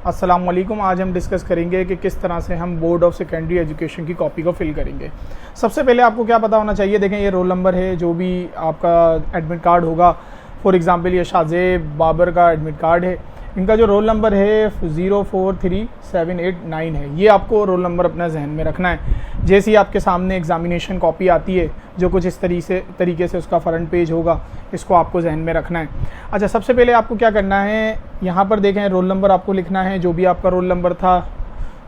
अस्सलाम वालेकुम। आज हम डिस्कस करेंगे कि किस तरह से हम बोर्ड ऑफ सेकेंडरी एजुकेशन की कॉपी को फिल करेंगे। सबसे पहले आपको क्या पता होना चाहिए, देखें ये रोल नंबर है, जो भी आपका एडमिट कार्ड होगा, फॉर एग्जांपल ये शाहजेब बाबर का एडमिट कार्ड है, इनका जो रोल नंबर है 043789 है। ये आपको रोल नंबर अपना जहन में रखना है। जैसे ही आपके सामने एग्जामिनेशन कॉपी आती है जो कुछ इस तरीके से उसका फ्रंट पेज होगा, इसको आपको जहन में रखना है। अच्छा, सबसे पहले आपको क्या करना है, यहाँ पर देखें रोल नंबर आपको लिखना है, जो भी आपका रोल नंबर था,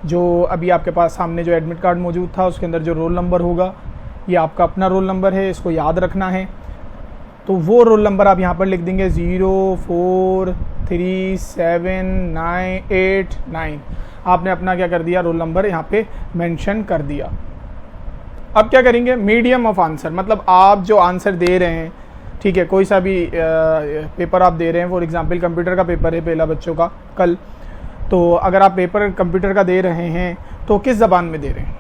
जो अभी आपके पास सामने जो एडमिट कार्ड मौजूद था उसके अंदर जो रोल नंबर होगा ये आपका अपना रोल नंबर है, इसको याद रखना है। तो वो रोल नंबर आप यहाँ पर लिख देंगे 043789। आपने अपना क्या कर दिया, रोल नंबर यहाँ पे मेंशन कर दिया। अब क्या करेंगे, मीडियम ऑफ आंसर, मतलब आप जो आंसर दे रहे हैं, ठीक है, कोई सा भी पेपर आप दे रहे हैं, फॉर एग्जांपल कंप्यूटर का पेपर है पहला बच्चों का कल, तो अगर आप पेपर कंप्यूटर का दे रहे हैं तो किस ज़बान में दे रहे हैं,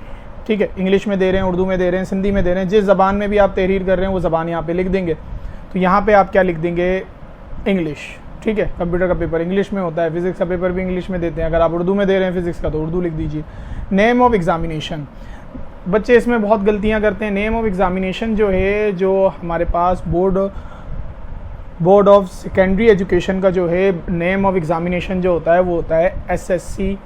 ठीक है, इंग्लिश में दे रहे हैं, उर्दू में दे रहे हैं, सिंधी में दे रहे हैं, जिस ज़बान में भी आप तहरीर कर रहे हैं वो ज़बान यहाँ पे लिख देंगे। तो यहाँ पे आप क्या लिख देंगे, इंग्लिश, ठीक है, कंप्यूटर का पेपर इंग्लिश में होता है, फिज़िक्स का पेपर भी इंग्लिश में देते हैं, अगर आप उर्दू में दे रहे हैं फिज़िक्स का तो उर्दू लिख दीजिए। नेम ऑफ एग्ज़ामिनेशन, बच्चे इसमें बहुत गलतियाँ करते हैं। नेम ऑफ एग्ज़ामिनेशन जो है, जो हमारे पास बोर्ड ऑफ सेकेंडरी एजुकेशन का जो है नेम ऑफ एग्ज़ामिनेशन जो होता है वो होता है SSC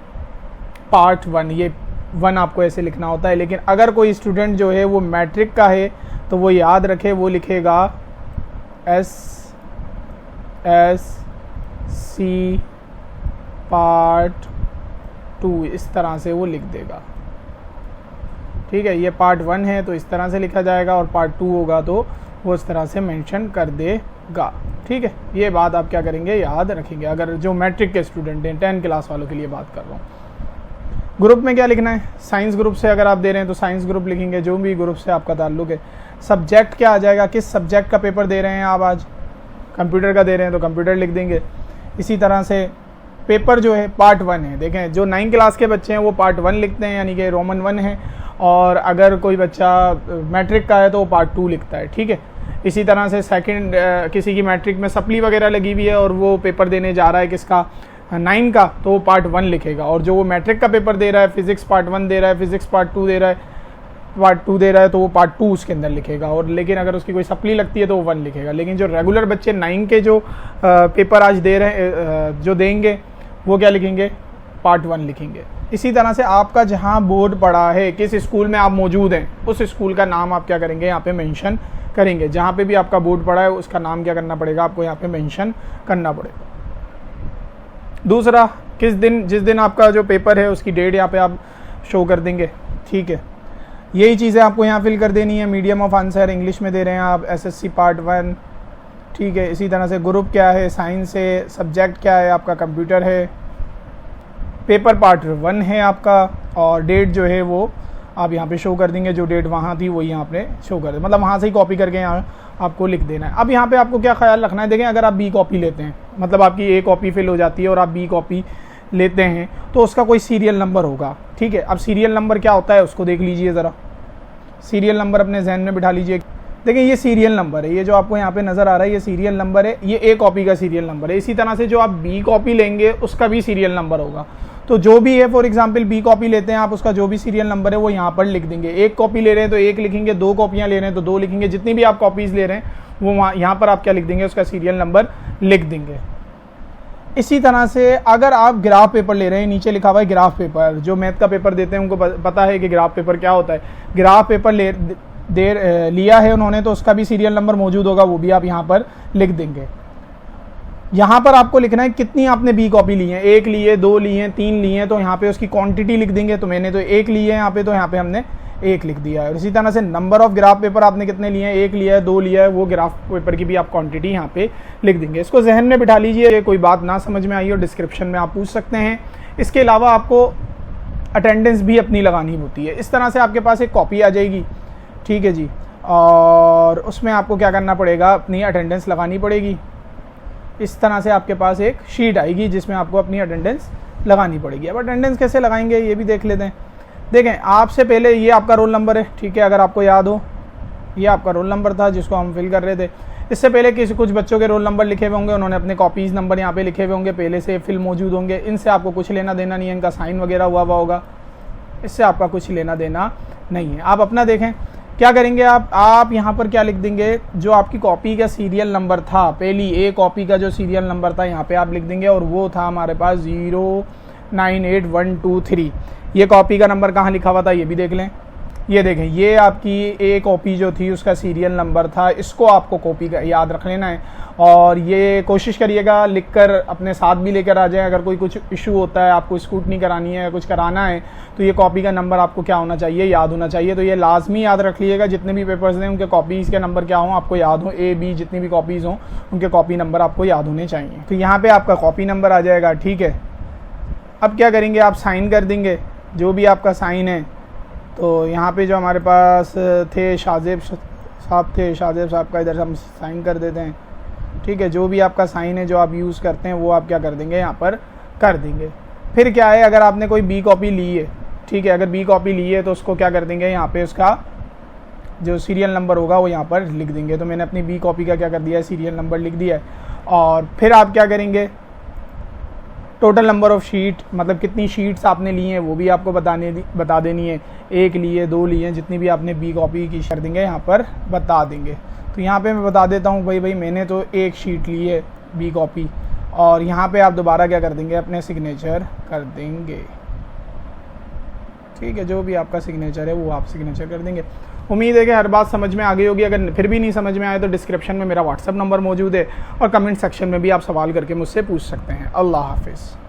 पार्ट 1। ये 1 आपको ऐसे लिखना होता है, लेकिन अगर कोई स्टूडेंट जो है वो मैट्रिक का है तो वो याद रखे, वो लिखेगा SSC पार्ट 2, इस तरह से वो लिख देगा, ठीक है। ये पार्ट 1 है तो इस तरह से लिखा जाएगा, और पार्ट 2 होगा तो वो इस तरह से मेंशन कर देगा, ठीक है। ये बात आप क्या करेंगे, याद रखेंगे, अगर जो मैट्रिक के स्टूडेंट हैं, 10 क्लास वालों के लिए बात कर रहा हूँ। ग्रुप में क्या लिखना है, साइंस ग्रुप से अगर आप दे रहे हैं तो साइंस ग्रुप लिखेंगे, जो भी ग्रुप से आपका ताल्लुक है। सब्जेक्ट क्या आ जाएगा, किस सब्जेक्ट का पेपर दे रहे हैं आप, आज कंप्यूटर का दे रहे हैं तो कंप्यूटर लिख देंगे। इसी तरह से पेपर जो है पार्ट 1 है, देखें जो 9 क्लास के बच्चे हैं वो पार्ट 1 लिखते हैं, यानी कि रोमन 1 है, और अगर कोई बच्चा मैट्रिक का है तो वो पार्ट 2 लिखता है, ठीक है। इसी तरह से सेकंड किसी की मैट्रिक में सप्ली वगैरह लगी हुई है और वो पेपर देने जा रहा है किसका, 9 का, तो वो पार्ट 1 लिखेगा। और जो वो मैट्रिक का पेपर दे रहा है, फिज़िक्स पार्ट 1 दे रहा है, फिज़िक्स पार्ट 2 दे रहा है, तो वो पार्ट 2 उसके अंदर लिखेगा। और लेकिन अगर उसकी कोई सप्ली लगती है तो वो 1 लिखेगा। लेकिन जो रेगुलर बच्चे 9 के जो पेपर आज दे रहे हैं, जो देंगे, वो क्या लिखेंगे, पार्ट 1 लिखेंगे। इसी तरह से आपका जहाँ बोर्ड पड़ा है, किस स्कूल में आप मौजूद हैं, उस स्कूल का नाम आप क्या करेंगे, यहाँ पे मेंशन करेंगे। जहाँ पे भी आपका बोर्ड पड़ा है उसका नाम क्या करना पड़ेगा, आपको यहाँ पे मेंशन करना पड़ेगा। दूसरा, किस दिन, जिस दिन आपका जो पेपर है उसकी डेट यहाँ पे आप शो कर देंगे, ठीक है। यही चीज़ें आपको यहाँ फिल कर देनी है। मीडियम ऑफ आंसर इंग्लिश में दे रहे हैं आप, SSC पार्ट 1, ठीक है। इसी तरह से ग्रुप क्या है, साइंस है, सब्जेक्ट क्या है आपका, कंप्यूटर है, पेपर पार्ट 1 है आपका, और डेट जो है वो आप यहाँ पे शो कर देंगे, जो डेट वहाँ थी वही यहाँ पे शो कर दे, मतलब वहाँ से ही कॉपी करके यहाँ आपको लिख देना है। अब यहाँ पे आपको क्या ख्याल रखना है, देखें अगर आप B कॉपी लेते हैं, मतलब आपकी A कॉपी फिल हो जाती है और आप B कॉपी लेते हैं तो उसका कोई सीरियल नंबर होगा, ठीक है। अब सीरियल नंबर क्या होता है उसको देख लीजिए ज़रा, सीरियल नंबर अपने जहन में बिठा लीजिए। देखिए ये सीरियल नंबर है, ये जो आपको यहाँ पे नज़र आ रहा है ये सीरियल नंबर है, ये A कॉपी का सीरियल नंबर है। इसी तरह से जो आप B कॉपी लेंगे उसका भी सीरियल नंबर होगा। तो जो भी है, फॉर एग्जांपल B कॉपी लेते हैं आप, उसका जो भी सीरियल नंबर है वो यहाँ पर लिख देंगे। 1 कॉपी ले रहे हैं तो 1 लिखेंगे, 2 कॉपियाँ ले रहे हैं तो 2 लिखेंगे, जितनी भी आप कॉपीज़ ले रहे हैं वो वहाँ यहाँ पर आप क्या लिख देंगे, उसका सीरियल नंबर लिख देंगे। इसी तरह से अगर आप ग्राफ पेपर ले रहे हैं, नीचे लिखा हुआ है ग्राफ पेपर, जो मैथ का पेपर देते हैं उनको पता है कि ग्राफ पेपर क्या होता है। ग्राफ पेपर लिया है उन्होंने तो उसका भी सीरियल नंबर मौजूद होगा, वो भी आप यहाँ पर लिख देंगे। यहाँ पर आपको लिखना है कितनी आपने B कॉपी ली है, 1 ली है, 2 ली है, 3 ली है, तो यहाँ पे उसकी क्वांटिटी लिख देंगे। तो मैंने तो 1 ली है यहाँ पे, तो यहाँ पे हमने 1 लिख दिया है। और इसी तरह से नंबर ऑफ ग्राफ पेपर आपने कितने लिए हैं, 1 लिया है, 2 लिया है, वो ग्राफ पेपर की भी आप क्वांटिटी यहाँ पे लिख देंगे। इसको जहन में बिठा लीजिए, कोई बात ना समझ में आई हो डिस्क्रिप्शन में आप पूछ सकते हैं। इसके अलावा आपको अटेंडेंस भी अपनी लगानी होती है। इस तरह से आपके पास एक कॉपी आ जाएगी, ठीक है जी, और उसमें आपको क्या करना पड़ेगा, अपनी अटेंडेंस लगानी पड़ेगी। इस तरह से आपके पास एक शीट आएगी जिसमें आपको अपनी अटेंडेंस लगानी पड़ेगी। अब अटेंडेंस कैसे लगाएंगे ये भी देख लेते हैं। देखें, आपसे पहले ये आपका रोल नंबर है, ठीक है, अगर आपको याद हो ये आपका रोल नंबर था जिसको हम फिल कर रहे थे। इससे पहले कुछ बच्चों के रोल नंबर लिखे हुए होंगे, उन्होंने अपने कॉपीज़ नंबर यहाँ पे लिखे हुए होंगे, पहले से फिल मौजूद होंगे, इनसे आपको कुछ लेना देना नहीं है, इनका साइन वगैरह हुआ होगा, इससे आपका कुछ लेना देना नहीं है। आप अपना देखें क्या करेंगे, आप यहाँ पर क्या लिख देंगे, जो आपकी कॉपी का सीरियल नंबर था, पहली ए कॉपी का जो सीरियल नंबर था यहाँ पे आप लिख देंगे, और वो था हमारे पास 098123। ये कॉपी का नंबर कहाँ लिखा हुआ था ये भी देख लें, ये देखें, ये आपकी ए कॉपी जो थी उसका सीरियल नंबर था, इसको आपको कॉपी का याद रख लेना है। और ये कोशिश करिएगा लिखकर अपने साथ भी लेकर आ जाए, अगर कोई कुछ इशू होता है, आपको स्कूटनी करानी है, कुछ कराना है, तो ये कॉपी का नंबर आपको क्या होना चाहिए, याद होना चाहिए। तो ये लाजमी याद रख लीजिएगा, जितने भी पेपर्स हैं उनके कॉपीज़ के नंबर क्या हों आपको याद हो, ए बी जितनी भी कॉपीज़ हों उनके कॉपी नंबर आपको याद होने चाहिए। तो यहाँ पर आपका कॉपी नंबर आ जाएगा, ठीक है। अब क्या करेंगे, आप साइन कर देंगे जो भी आपका साइन है। तो यहाँ पे जो हमारे पास थे शाहजेब साहब थे, शाहजेब साहब का इधर से हम साइन कर देते हैं, ठीक है। जो भी आपका साइन है जो आप यूज़ करते हैं वो आप क्या कर देंगे, यहाँ पर कर देंगे। फिर क्या है, अगर आपने कोई बी कॉपी ली है, ठीक है, अगर बी कॉपी ली है तो उसको क्या कर देंगे, यहाँ पे उसका जो सीरियल नंबर होगा वो यहाँ पर लिख देंगे। तो मैंने अपनी बी कॉपी का क्या कर दिया है, सीरियल नंबर लिख दिया है। और फिर आप क्या करेंगे, टोटल नंबर ऑफ़ शीट, मतलब कितनी शीट्स आपने ली हैं वो भी आपको बता देनी है, एक लिए 2 लिए, जितनी भी आपने बी कॉपी की कर देंगे यहाँ पर बता देंगे। तो यहाँ पे मैं बता देता हूँ भाई मैंने तो 1 शीट ली है बी कॉपी, और यहाँ पे आप दोबारा क्या कर देंगे, अपने सिग्नेचर कर देंगे, ठीक है। जो भी आपका सिग्नेचर है वो आप सिग्नेचर कर देंगे। उम्मीद है कि हर बात समझ में आ गई होगी। अगर फिर भी नहीं समझ में आए तो डिस्क्रिप्शन में मेरा व्हाट्सअप नंबर मौजूद है, और कमेंट सेक्शन में भी आप सवाल करके मुझसे पूछ सकते हैं। अल्लाह हाफिज़।